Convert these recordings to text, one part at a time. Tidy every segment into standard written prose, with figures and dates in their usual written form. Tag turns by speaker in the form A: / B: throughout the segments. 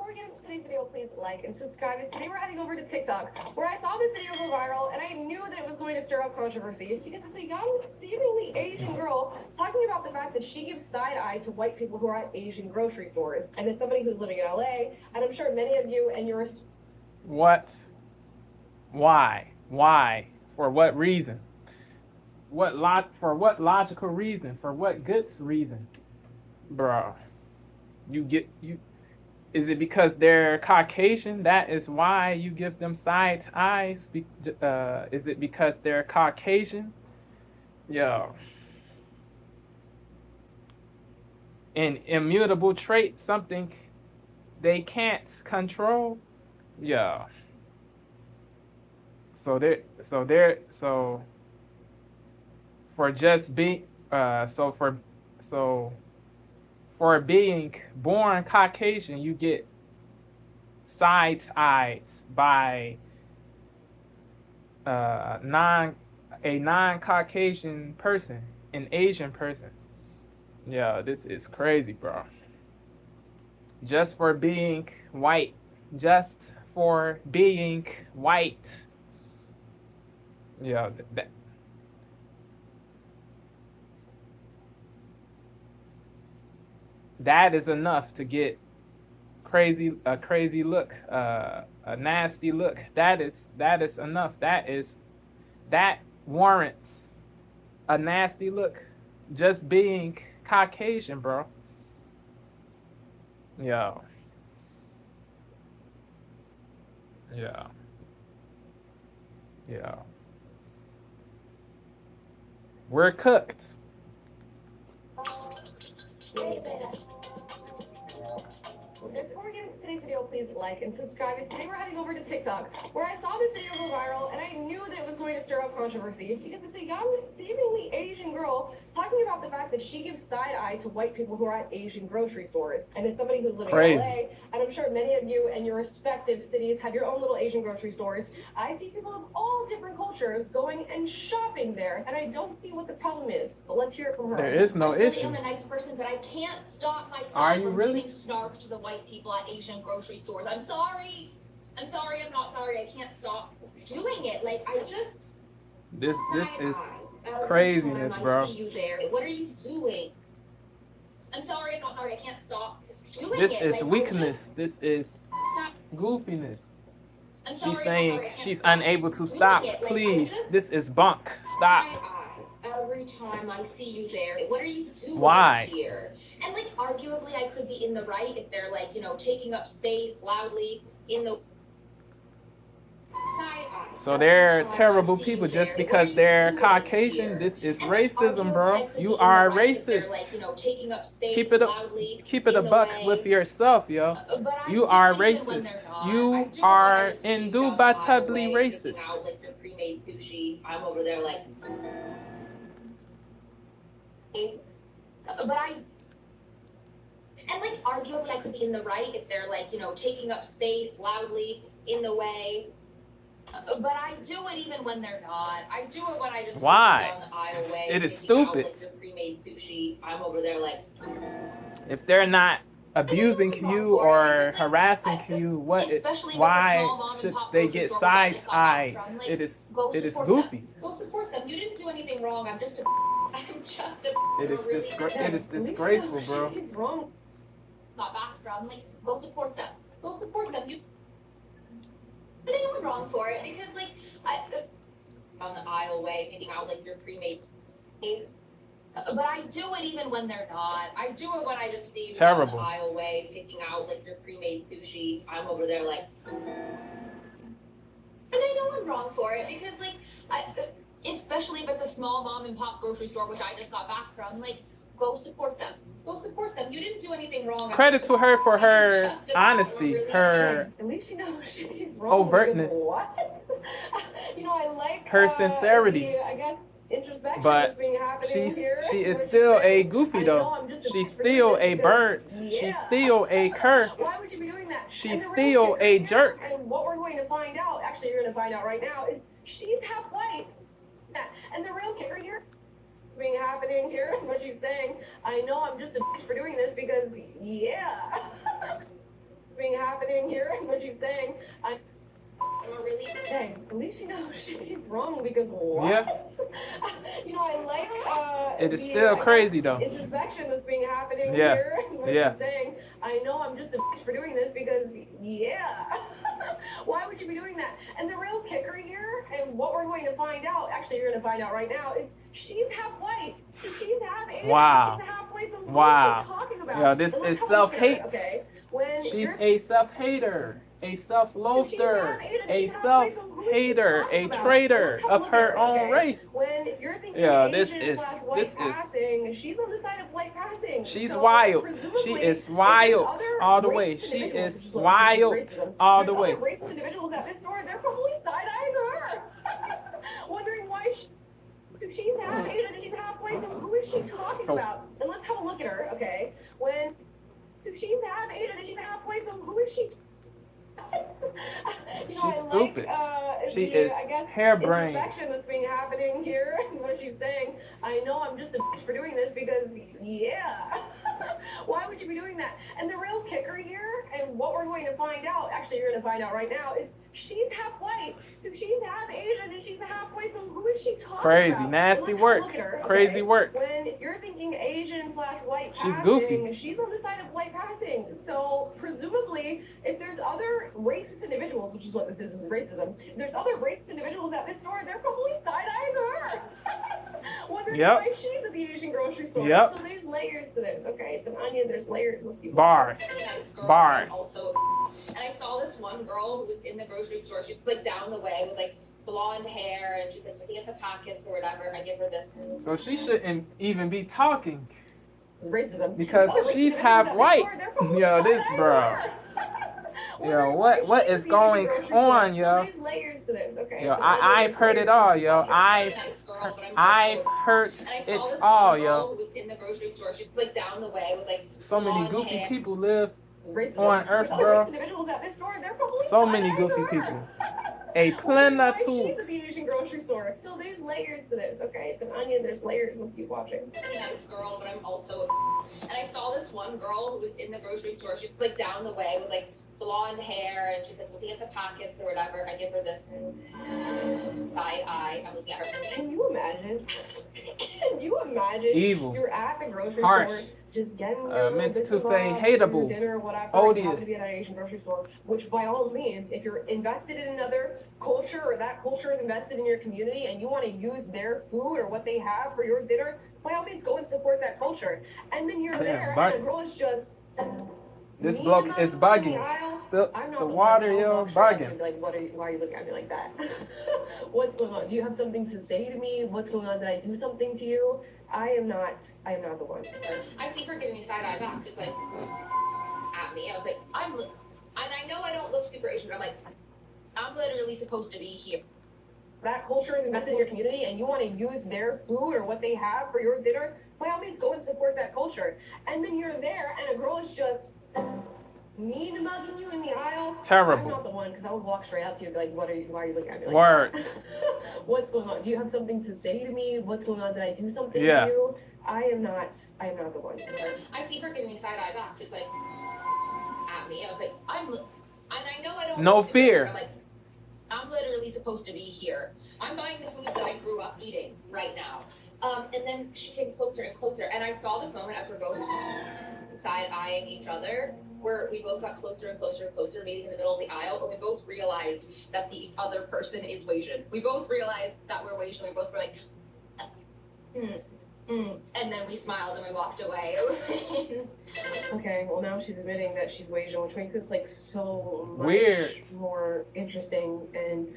A: Before we get into today's video, please like and subscribe. Today we're heading over to TikTok, where I saw this video go viral, and I knew that it was going to stir up controversy because it's a young, seemingly Asian girl talking about the fact that she gives side eye to white people who are at Asian grocery stores. And as somebody who's living in LA, and I'm sure many of you and your
B: What? Why? Why? For what reason? For what logical reason? For what good reason? Bro. Is it because they're Caucasian? That is why you give them side eyes? Is it because they're Caucasian? Yo. An immutable trait, something they can't control? Yeah. So for just being for being born Caucasian, you get side-eyed by a non-Caucasian person, an Asian person. Yeah, this is crazy, bro. Just for being white. Just for being white. Yeah, that is enough to get a crazy look, a nasty look. That is enough. That warrants a nasty look. Just being Caucasian, bro. Yo. Yeah. Yeah. We're cooked.
A: Before we get into today's video, please like and subscribe. Today we're heading over to TikTok, where I saw this video go viral, and I knew that it was going to stir up controversy because it's a young, seemingly Asian girl talking about the fact that she gives side eye to white people who are at Asian grocery stores. And as somebody who's living in LA, and I'm sure many of you and your respective cities have your own little Asian grocery stores, I see people of all different cultures going and shopping there, and I don't see what the problem is. But let's hear it from her.
B: There is no issue.
C: I'm a nice person, but I can't stop myself
B: from
C: giving snark to the white people at Asian grocery stores. I'm sorry. I'm not sorry. I can't stop doing it. Like, I just...
B: This is craziness, bro.
C: I see you there. What are you doing? I'm sorry. I'm not sorry. I can't stop doing
B: this
C: it.
B: This is weakness. This is goofiness. She's saying she's unable to stop. Please. This is bunk. Stop.
C: Every time I see you there, what are you doing here? And like, arguably, I could be in the right if they're like, you know, taking up space loudly in the side.
B: So they're terrible people just because they're Caucasian. This is racism, bro. You are racist. Keep it a buck with yourself, yo. You are racist. You are indubitably racist.
C: I'm over there like. And like, arguably, I could be in the right if they're like, you know, taking up space loudly in the way. But I do it even when they're not. I do it when I just
B: down
C: the aisleway.
B: It is stupid.
C: Like, your pre-made sushi. I'm over there like.
B: If they're not abusing you or harassing you, why should they get side-eyed? It is goofy.
C: Go support them. You didn't do anything wrong. I'm just a.
B: It is disgraceful, bro.
A: He's wrong.
C: Not background. Like, go support them. Go support them. You. But anyone wrong for it because like on the aisleway picking out like your pre-made. But I do it even when they're not. I do it when I just see you on the aisleway picking out like your pre-made sushi. I'm over there like. And I know I'm wrong for it because like especially if it's a small mom and pop grocery store, which I just got back from, like, go support them. Go support them. You didn't do anything wrong.
B: Credit to her for her honesty, her
A: at least you know she's wrong.
B: overtness.
A: What? You know, I like
B: her sincerity.
A: I guess introspection
B: but
A: she
B: is still a goofy though. She's still a bird. She's still a cur.
A: Why would you be doing that?
B: She's still a jerk.
A: And what we're going to find out, actually you're going to find out right now, is she's half white. And the real kicker here is being happening here, what she's saying, I know I'm just a bitch for doing this because, yeah. It's being happening. she knows she's wrong because what?
B: Yeah.
A: You know, I like
B: It is
A: the,
B: still crazy though.
A: introspection that's being happening
B: Yeah.
A: here. Where
B: Yeah.
A: she's saying, I know I'm just a bitch for doing this because yeah. Why would you be doing that? And the real kicker here, and what we're going to find out, actually you're going to find out right now, is she's half white. She's half Asian.
B: Wow.
A: She's half white. So what
B: Wow.
A: is she talking about?
B: Yeah, this
A: And let's
B: is
A: have a look at her,
B: self-hate.
A: okay? When
B: She's
A: you're
B: a self-hater, a self-loather, a self-hater, a traitor of her own race.
A: When you're thinking
B: Yeah,
A: Asian/white passing, she's on the side of white passing.
B: She's
A: So,
B: wild. She
A: presumably,
B: is
A: if there's
B: wild
A: other
B: all the way.
A: racist
B: She
A: individuals,
B: is
A: which what
B: wild
A: racism,
B: all the
A: there's
B: way.
A: other racist individuals at this store, they're probably side-eyeing her. Wondering why so she's half Asian and she's half white, so who is she talking about? And let's have a look at her, okay? So she's half Asian and she's half white, so who is she? You know,
B: She's
A: I
B: stupid.
A: Like,
B: She
A: the,
B: is
A: I guess,
B: harebrained.
A: introspection that's being happening here. What she's saying, I know I'm just a bitch for doing this because yeah. Why would you be doing that? And the real kicker here, and what we're going to find out, actually you're going to find out right now, is she's half white. So she's half Asian and she's half white, so who is she talking
B: Crazy,
A: about?
B: nasty
A: Let's
B: work.
A: have a look at her,
B: Crazy
A: okay?
B: work.
A: When you're thinking Asian/white
B: She's
A: passing,
B: goofy.
A: she's on the side of white passing. So presumably, if there's other racist individuals, which is what this is racism, if there's other racist individuals at this store, they're probably side-eyeing her. Wondering
B: Yep.
A: why she's at the Asian grocery store.
B: Yep.
A: So there's layers to this, okay? It's an onion, there's layers. Let's keep
B: Bars.
C: Nice girl,
B: Bars.
C: Also, and I saw this one girl who was in the grocery store. She was like down the way with like blonde hair, and she's like looking at the packets or whatever. I give her this.
B: So she shouldn't even be talking
A: racism
B: because she's half white. Yo, this bro. Yo, what is going on, yo?
A: There's layers to this, okay?
B: Yo, I've heard it all, yo. I've heard it all, yo.
C: Who was in the grocery store. She was like down the way with like
B: So many
C: blonde
B: goofy
C: hair.
B: people live
A: racism.
B: on Earth, bro. So many goofy people. A
A: She's at
B: plenitude.
A: the Asian grocery store. So there's layers to this, okay? It's an onion, there's layers. Let's keep watching.
C: Really nice girl, but I'm also and I saw this one girl who was in the grocery store. She was like down the way with like blonde hair, and she's like looking at the packets or whatever. I give her this side eye. I'm looking at her.
A: Can you imagine? Can you imagine?
B: Evil.
A: You're at the grocery
B: Harsh.
A: store, just getting your
B: Meant
A: bits
B: to
A: and
B: say
A: bobs,
B: hateable.
A: your dinner, whatever.
B: Odious.
A: You happen to be at an Asian grocery store, which by all means, if you're invested in another culture or that culture is invested in your community and you want to use their food or what they have for your dinner, by all means, go and support that culture. And then you're
B: Damn,
A: there,
B: but-
A: and the girl is just.
B: This
A: me
B: bloke
A: and
B: is
A: my
B: bugging.
A: aisle,
B: Spilt
A: I'm not
B: the
A: one
B: water,
A: I'll
B: yo,
A: walk straight up to
B: bugging.
A: you, like, why are you looking at me like that? What's going on? Do you have something to say to me? What's going on? Did I do something to you? I am not the one.
C: I see her giving me side eye back, just like at me. I was like, and I know I don't look super Asian, but I'm like, I'm literally supposed to be here.
A: That culture is invested in your community and you want to use their food or what they have for your dinner, by all means, go and support that culture. And then you're there and a girl is just mean mugging you in the aisle.
B: Terrible.
A: I'm not the one, because I would walk straight out to you and be like, why are you looking at me like
B: Words.
A: that? What's going on? Do you have something to say to me? What's going on? Did I do something
B: Yeah.
A: to you? I am not the one.
C: I see her giving me side eye back, just like at me. I was like, and I know I don't.
B: No
C: look super Asian,
B: fear.
C: but I'm like, I'm literally supposed to be here. I'm buying the foods that I grew up eating right now. And then she came closer and closer, and I saw this moment as we're both side-eyeing each other, where we both got closer and closer and closer, meeting in the middle of the aisle, and we both realized that the other person is Asian. We both realized that we're Asian. We both were like, and then we smiled and we walked away.
A: Okay, well now she's admitting that she's Asian, which makes this like so much
B: Weird.
A: more interesting and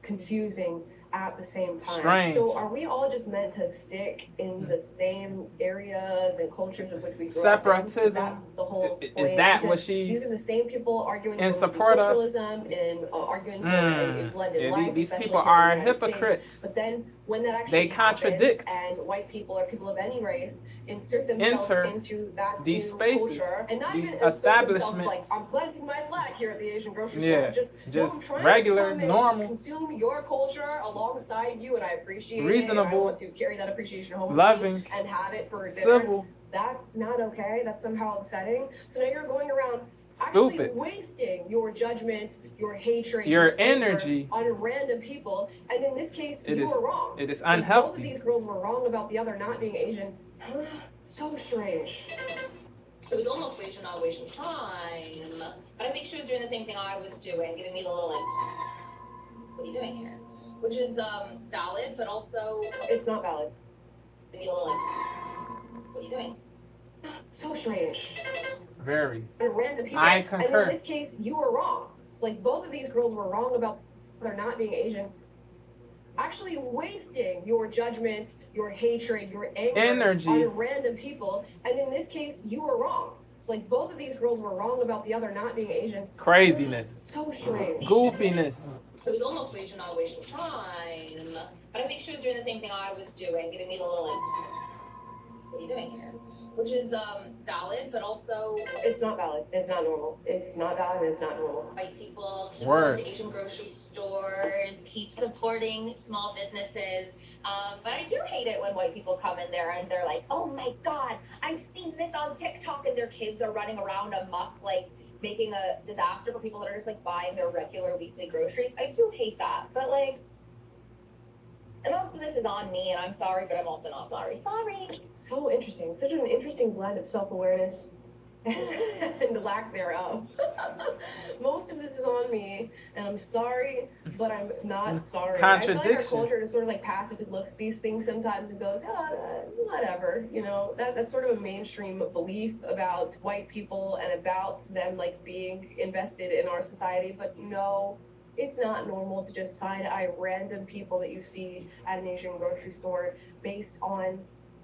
A: confusing at the same time.
B: Strange.
A: So are we all just meant to stick in the same areas and cultures of which we grew up in? Is
B: Separatism.
A: that the whole
B: Is
A: point?
B: that what
A: Because
B: she's
A: these are the same people arguing
B: in
A: for
B: support of?
A: multiculturalism and arguing for a blended
B: Yeah,
A: life.
B: these
A: especially
B: people
A: here in the
B: are
A: United States.
B: hypocrites.
A: But then when that actually
B: They contradict.
A: happens and white people or people of any race insert themselves
B: Enter
A: into that
B: these
A: new
B: spaces,
A: culture and not
B: these
A: even insert themselves
B: establishments.
A: like, I'm planting my flag here at the Asian grocery
B: Yeah,
A: store.
B: just
A: I'm trying
B: regular,
A: to come and
B: normal.
A: consume your culture alongside you, and I appreciate it.
B: Reasonable,
A: And I want to carry that appreciation home with
B: loving,
A: me and have it for dinner.
B: civil,
A: That's not okay. That's somehow upsetting. So now you're going around actually
B: Stupid.
A: wasting your judgment, your hatred,
B: Your
A: anger
B: energy.
A: on random people. And in this case,
B: It
A: you
B: is-
A: were wrong.
B: it is
A: So both of
B: unhealthy.
A: these girls were wrong about the other not being Asian. So strange.
C: It was almost wasting, not wasting time. But I think she was doing the same thing I was doing, giving me the little like, what are you doing here? Which is valid, but also
A: It's not valid.
C: giving me a little like, what are you doing?
A: So strange.
B: Very.
A: Random people.
B: I
A: And
B: concur.
A: in this case, you were wrong. So like both of these girls were wrong about their not being Asian. Actually wasting your judgment, your hatred, your anger
B: Energy.
A: on random people. And in this case, you were wrong. So like both of these girls were wrong about the other not being Asian.
B: Craziness.
A: So strange.
B: Goofiness.
C: It was almost wasting, not wasting time. But I think she was doing the same thing I was doing, giving me the little like, what are you doing here? Which is valid, but also
A: It's not valid. It's not normal. It's not valid and it's not normal.
C: white people, keep
B: Words.
C: going to Asian grocery stores, keep supporting small businesses. But I do hate it when white people come in there and they're like, oh my God, I've seen this on TikTok, and their kids are running around amok, like making a disaster for people that are just like buying their regular weekly groceries. I do hate that. But like, and most of this is on me, and I'm sorry, but I'm also not sorry. Sorry.
A: So interesting. Such an interesting blend of self-awareness and the lack thereof. Most of this is on me, and I'm sorry, but I'm not sorry. I feel like our
B: Contradiction.
A: culture just sort of like passively looks at these things sometimes and goes, whatever. You know, that's sort of a mainstream belief about white people and about them like being invested in our society. But no, it's not normal to just side-eye random people that you see at an Asian grocery store based on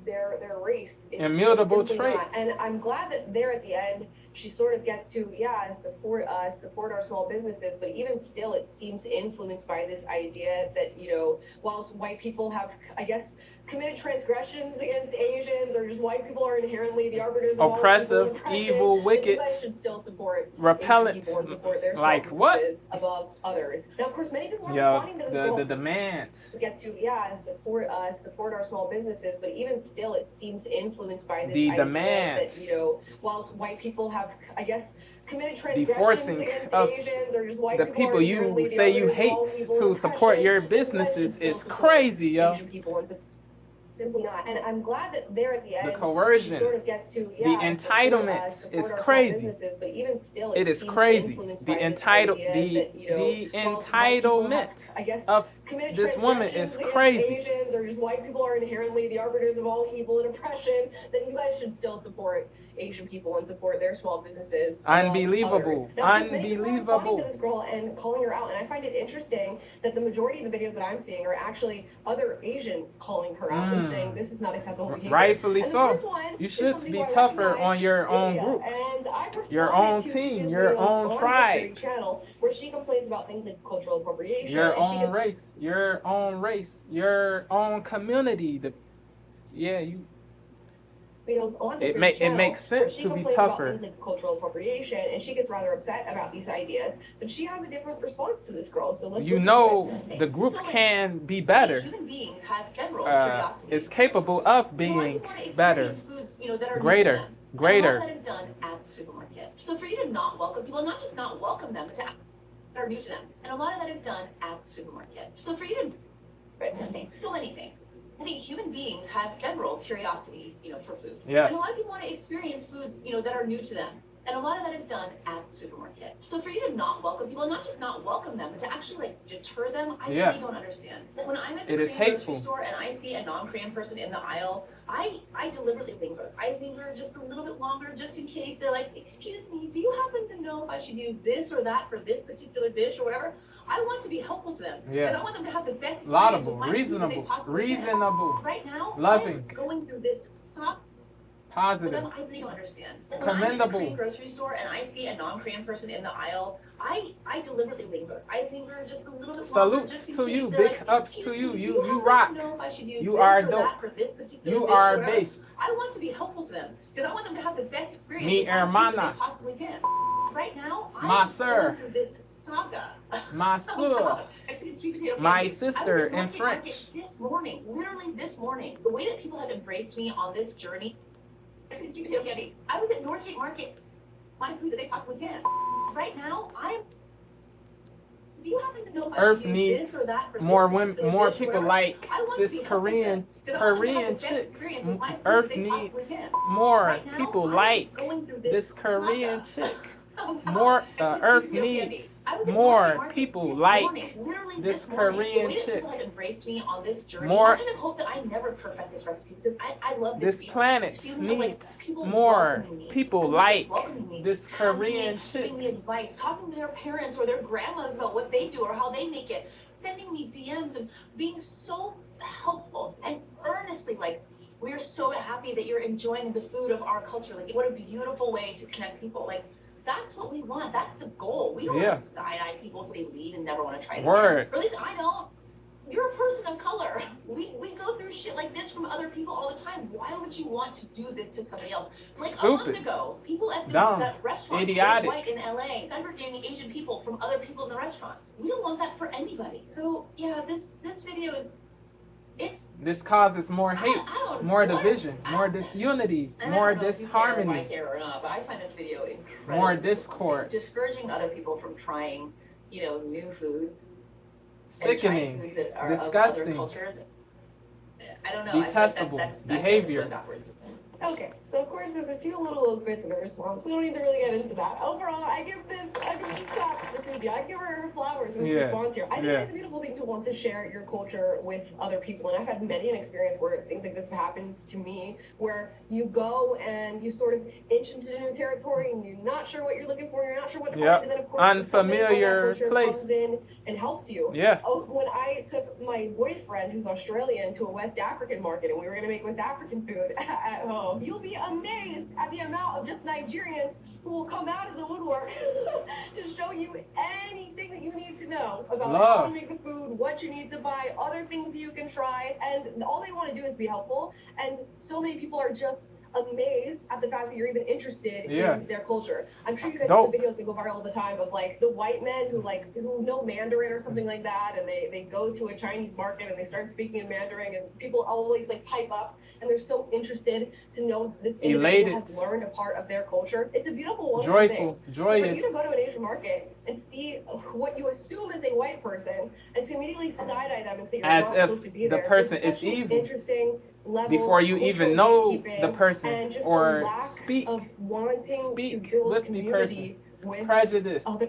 A: their race.
B: Immutable
A: simply not.
B: traits.
A: And I'm glad that there at the end, she sort of gets to, support us, support our small businesses, but even still, it seems influenced by this idea that, you know, whilst white people have, I guess, committed transgressions against Asians, or just white people are inherently the arbiters of all
B: Oppressive,
A: evil and oppression,
B: evil,
A: then
B: wicked,
A: you guys should still support
B: repellent.
A: Asian people and support their small
B: Like what?
A: businesses above others. Now, of course, many people are
B: Yo,
A: responding to this girl
B: the demands.
A: gets to support us, support our small businesses, but even still, it seems influenced by this
B: The
A: idea
B: demands.
A: that, you know, whilst white people have, I guess, committed transgressions
B: forcing
A: against
B: of
A: Asians, or just white
B: The
A: people
B: people
A: are
B: you
A: inherently the
B: say you
A: arbiters of all
B: hate
A: evil
B: to
A: and
B: support
A: oppression,
B: your
A: then you guys should
B: businesses
A: still
B: is
A: support
B: crazy, yo.
A: Asian people and simply not. And I'm glad that there at the end, she
B: coercion,
A: sort of gets to,
B: the entitlement
A: support
B: is
A: our small
B: crazy.
A: businesses, but even still,
B: It is
A: seems
B: crazy.
A: influenced
B: The
A: by this
B: entitled,
A: idea that, you know,
B: the
A: whilst white people have,
B: entitlement
A: I guess,
B: of
A: committed
B: this woman
A: transgressions
B: is
A: against
B: crazy.
A: Asians, or just white people are inherently the arbiters of all evil and oppression, then you guys should still support Asian people and support their small businesses.
B: Unbelievable.
A: Now, of course, many people are responding to
B: Unbelievable.
A: this girl and calling her out, and I find it interesting that the majority of the videos that I'm seeing are actually other Asians calling her out and saying this is not acceptable behavior.
B: Rightfully
A: And the
B: so.
A: first one
B: You
A: is
B: should
A: somebody
B: be
A: who I
B: tougher
A: recognize,
B: on your own
A: Suja,
B: group,
A: and I
B: your
A: responded
B: own
A: to
B: team,
A: Suja's
B: your
A: videos
B: own
A: on
B: tribe,
A: this channel where she complains about things like cultural appropriation.
B: your
A: and she
B: own
A: gets
B: race, your own race, your own community. You.
A: videos on this
B: It
A: very channel
B: makes
A: where
B: sense
A: she
B: to be
A: complains about
B: tougher.
A: things like cultural appropriation, and she gets rather upset about these ideas, but she has a different response to this girl. So let's
B: You
A: listen
B: know
A: to it.
B: the group
A: So many
B: can be better.
A: human beings have general curiosity.
B: Is capable of being better,
A: Foods, that are
B: greater,
A: new to them.
B: greater.
A: And all that is done at the supermarket. So for you to not welcome people, not just not welcome them, but to that are new to them. And a lot of that is done at the supermarket. So for you to so many things. I think human beings have general curiosity, for food.
B: Yes.
A: And a lot of people want to experience foods, that are new to them. And a lot of that is done at the supermarket. So for you to not welcome people, not just not welcome them, but to actually deter them, I really don't understand. When I'm at the
B: It is
A: Korean
B: hateful.
A: grocery store and I see a non-Korean person in the aisle, I deliberately linger. I linger just a little bit longer just in case they're like, excuse me, do you happen to know if I should use this or that for this particular dish or whatever? I want to be helpful to them. Because I want them to have the best experience
B: Laudable,
A: with my food that they
B: reasonable,
A: possibly can.
B: reasonable,
A: Right now,
B: loving,
A: I'm going through this
B: positive,
A: I really don't understand. When
B: commendable.
A: I'm at the Korean grocery store and I see a non-Korean person in the aisle, I deliberately linger. I linger just a little bit longer.
B: Salutes
A: just in
B: to
A: case
B: you,
A: they're
B: big
A: like,
B: ups
A: "Excuse
B: to
A: me,
B: you.
A: do
B: You
A: happen to
B: rock.
A: know if I should use
B: You
A: this
B: are
A: or
B: dope.
A: that for this particular
B: You
A: dish
B: are
A: or whatever?"
B: based.
A: I want to be helpful to them because I want them to have the best experience
B: Mi
A: with my food that
B: hermana.
A: they possibly can. Right now,
B: Ma
A: I'm
B: sœur.
A: going through this saga.
B: Ma sœur.
A: Mexican sweet potato
B: My
A: candy.
B: sister
A: I was at
B: in
A: Market
B: French.
A: this morning, literally this morning. The way that people have embraced me on this journey. Mexican sweet potato candy. I was at Northgate Market
D: my food that they possibly can. Right now, do you happen to know if I
B: Earth
D: should use
B: needs
D: this or that for
B: more
D: this
B: women,
D: particular
B: more
D: dish,
B: people
D: whatever?
B: like
D: I want
B: this
D: to be helpful to them, 'cause I want them to have
B: Korean
D: the best
B: chick.
D: experience with my food
B: Earth
D: that they
B: needs
D: possibly can.
B: more
D: Right now,
B: people
D: I'm
B: like
D: going through
B: this
D: saga
B: Korean chick.
D: of how
B: More
D: I see
B: Earth
D: sweet potato candy.
B: needs
D: I was at
B: more
D: Market Market
B: people
D: this
B: like
D: morning, literally
B: this
D: this morning. The
B: Korean
D: way that
B: chick.
D: people have embraced me on this journey,
B: More-
D: I kind of hope that I never perfect this recipe because I love
B: This
D: feeling.
B: planet
D: This feeling of, like,
B: needs
D: people
B: more
D: welcoming me,
B: people
D: and not just
B: like
D: welcoming me,
B: this
D: tagging me,
B: Korean chick.
D: giving me advice, talking to their parents or their grandmas about what they do or how they make it, sending me DMs and being so helpful and earnestly like, we are so happy that you're enjoying the food of our culture. Like, what a beautiful way to connect people. Like, that's what we want. That's the goal. We don't
B: Yeah.
D: want to side-eye people so they leave and never want to try it
B: Words.
D: again. Or at least I don't. You're a person of color. We go through shit like this from other people all the time. Why would you want to do this to somebody else? Like a month
B: Stupid.
D: ago, people at
B: Dumb.
D: that restaurant,
B: Idiotic.
D: white in LA, segregating Asian people from other people in the restaurant. We don't want that for anybody. So yeah, this video is,
B: This causes more hate,
D: I don't
B: more
D: what?
B: division, more disunity,
D: And
B: more
D: I don't know if you care if I
B: disharmony,
D: care or not, but I find this video incredibly
B: more
D: disappointing.
B: discord,
D: Discouraging other people from trying, new foods and
B: sickening,
D: trying foods that are of other
B: disgusting,
D: cultures. I don't know. I think
B: detestable
D: that's
B: behavior.
D: going backwards.
A: Okay, so of course there's a few little bits of a response. We don't need to really get into that. Overall, I give this props for Suji. I give her flowers in this
B: Yeah,
A: response here. I think
B: yeah.
A: it's a beautiful thing to want to share your culture with other people, and I've had many an experience where things like this happens to me, where you go and you sort of inch into new territory and you're not sure what you're looking for, you're not sure what to
B: Yep.
A: find, and then of course somebody from
B: Unfamiliar
A: that culture
B: place.
A: comes in and helps you.
B: Yeah.
A: Oh, when I took my boyfriend, who's Australian, to a West African market, and we were going to make West African food at home, you'll be amazed at the amount of just Nigerians who will come out of the woodwork to show you anything that you need to know about how to make the food, what you need to buy, other things that you can try, and all they want to do is be helpful. And so many people are just amazed at the fact that you're even interested in their culture. I'm sure you guys see the videos that go viral all the time of like the white men who know Mandarin or something like that, and they go to a Chinese market and they start speaking in Mandarin, and people always like pipe up and they're so interested to know this individual has learned a part of their culture. It's a beautiful, wonderful thing. So for you to go to an Asian market and see what you assume is a white person and to immediately side-eye them and say you're not supposed to be there.
B: As if the person is
A: such an
B: evil.
A: Interesting level
B: Before you even know the person
A: and just
B: or
A: a lack
B: speak
A: of wanting to build
B: with the
A: community with
B: prejudice,
A: other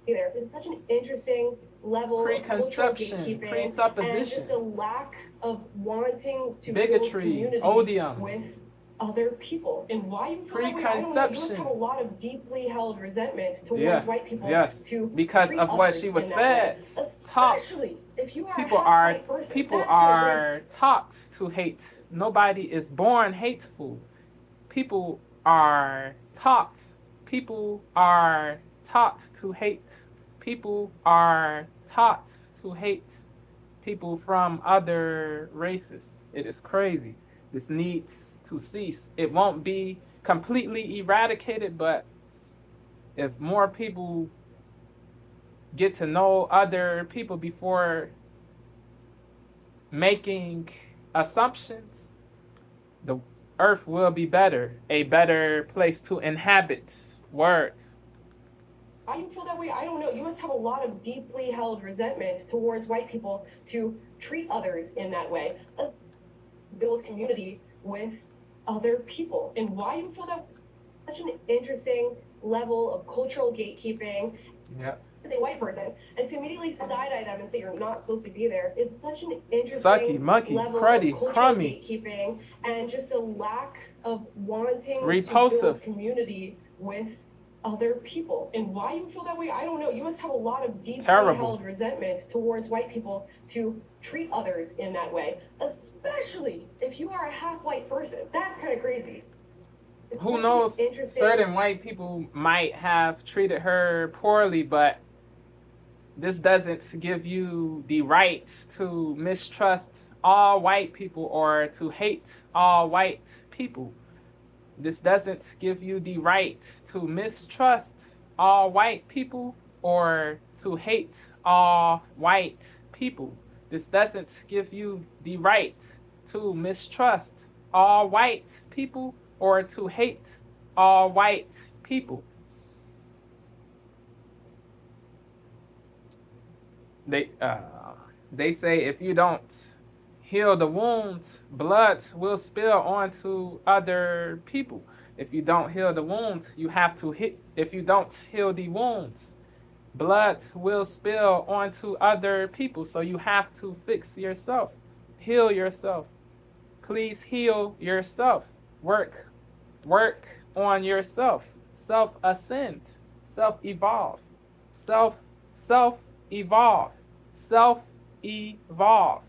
A: there is such an interesting level of cultural gatekeeping and just a lack of wanting to build
B: bigotry,
A: community
B: odium,
A: with other people. And why you feel that way, I don't know. You must have a
B: preconception.
A: lot of deeply held resentment towards white people to
B: because
A: treat
B: of what
A: others
B: she was
A: in that
B: fed,
A: way.
B: taught.
A: Especially if you are
B: People
A: a
B: are
A: half-white person.
B: people
A: That's kinda crazy.
B: are taught to hate. Nobody is born hateful. People are taught. People are taught to hate. People are taught to hate people from other races. It is crazy. This needs to cease. It won't be completely eradicated, but if more people get to know other people before making assumptions, the earth will be better, a better place to inhabit. Words.
A: Why you feel that way, I don't know. You must have a lot of deeply held resentment towards white people to treat others in that way. Build community with other people. And why you feel that such an interesting level of cultural gatekeeping as a white person, and to immediately side-eye them and say you're not supposed to be there is such an interesting level of cultural gatekeeping and just a lack of wanting to build community with other people. And why you feel that way, I don't know. You must have a lot of deeply held resentment towards white people to treat others in that way, especially if you are a half-white person. That's kind of crazy.
B: Who knows? Certain white people might have treated her poorly, but this doesn't give you the right to mistrust all white people or to hate all white people. This doesn't give you the right to mistrust all white people or to hate all white people. This doesn't give you the right to mistrust all white people or to hate all white people. they say if you don't heal the wounds, blood will spill onto other people. If you don't heal the wounds, you have to hit. If you don't heal the wounds, blood will spill onto other people. So you have to fix yourself, heal yourself. Please heal yourself. Work on yourself. Self-ascend, self-evolve, self-evolve, self-evolve.